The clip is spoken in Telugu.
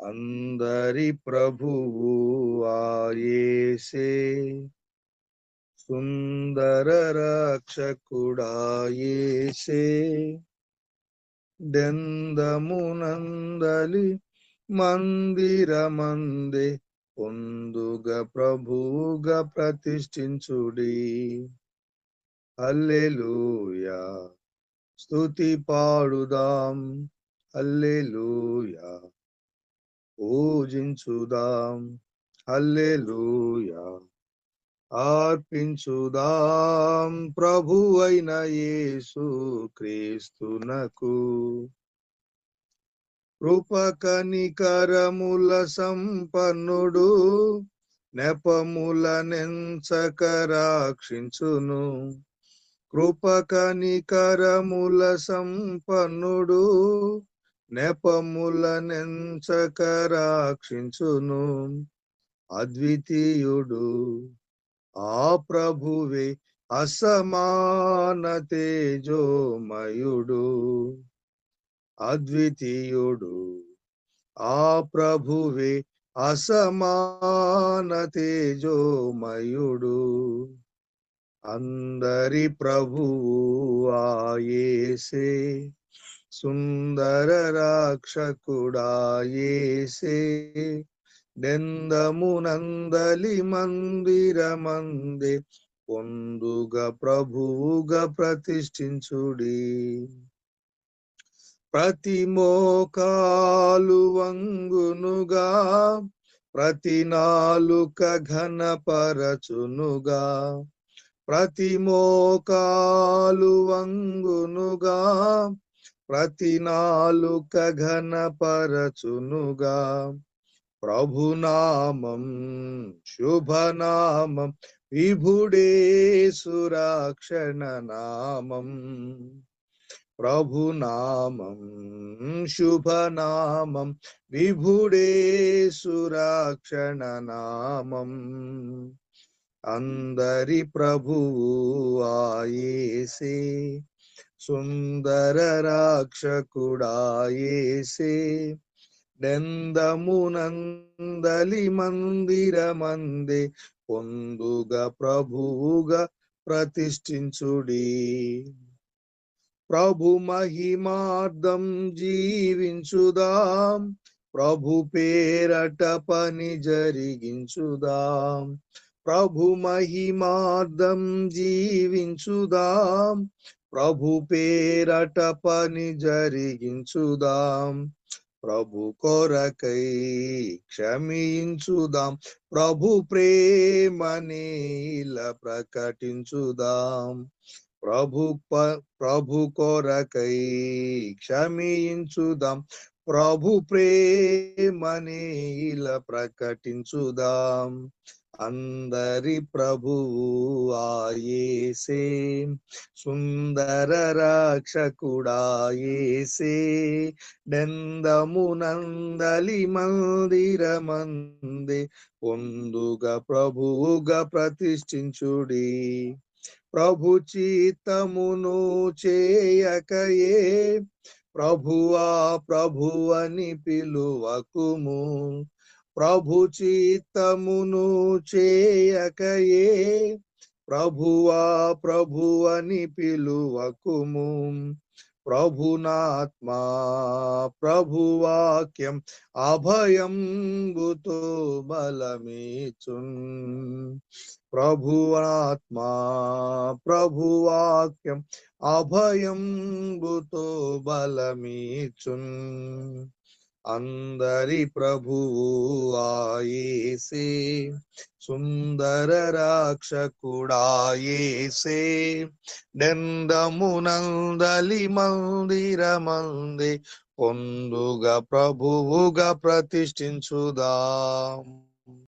అందరి ప్రభువు యేసే, సుందర రక్షకుడా యేసే, దెందమునందలి మందిరమందే పొందుగా ప్రభువుగా ప్రతిష్ఠించుడి. హల్లెలూయా, స్తుతి పాడుదాం, హల్లెలూయా, పూజించుదాం, హల్లెలూయా, అర్పించుదాం ప్రభువైన యేసు క్రీస్తునకు. కృపకనికరముల సంపన్నుడు, నెపములనెంచక రక్షించును. కృపకనికరముల సంపన్నుడు, నెపములనెంచక రక్షించును. అద్వితీయుడు ఆ ప్రభువే, అసమాన తేజోమయుడు. అద్వితీయుడు ఆ ప్రభువే, అసమాన తేజోమయుడు. అందరి ప్రభువు యేసే, సుందర రక్షకుడా యేసే, దెందమునందలి మందిరమందే పొందుగా ప్రభువుగా ప్రతిష్ఠించుడి. ప్రతి మోకాలు వంగునుగా, ప్రతి నాలుక ఘనపరచునుగా. ప్రతి మోకాలు వంగునుగా, ప్రతి నాలుక ఘనపరచునుగా. ప్రభునామం శుభనామం, విభుడేసు రక్షణ నామం. ప్రభునామం శుభనామం, విభుడేసు రక్షణ నామం. అందరి ప్రభువు యేసే, సుందర రక్షకుడా యేసే, దెందమునందలి మందిరమందే పొందుగా ప్రభువుగా ప్రతిష్ఠించుడి. ప్రభు మహిమార్థం జీవించుదాం, ప్రభు పేరట పని జరిగించుదాం. ప్రభు మహిమార్థం జీవించుదాం, ప్రభు పేరట పని జరిగించుదాం. ప్రభు కొరకై క్షమించుదాం, ప్రభు ప్రేమనేల ప్రకటించుదాం. ప్రభు కొరకై క్షమించుదాం, ప్రభు ప్రేమనేల ప్రకటించుదాం. అందరి ప్రభువు యేసే, సుందర రక్షకుడా యేసే, దెందమునందలి మందిరమందే పొందుగా ప్రభువుగా ప్రతిష్ఠించుడి. ప్రభు చిత్తమును చేయకయే, ప్రభువా ప్రభువని పిలువకుము. ప్రభు చిత్తమును చేయకయే, ప్రభువా ప్రభువని పిలువకుము. ప్రభునాత్మా ప్రభువాక్యం అభయంబుతో బలమీచున్. ప్రభువాత్మా ప్రభువాక్యం అభయంబుతో బలమీచున్. అందరి ప్రభువు యేసే, సుందర రక్షకుడా యేసే, దెందమునందలి మందిరమందే పొందుగా ప్రభువుగా ప్రతిష్ఠించుదాం.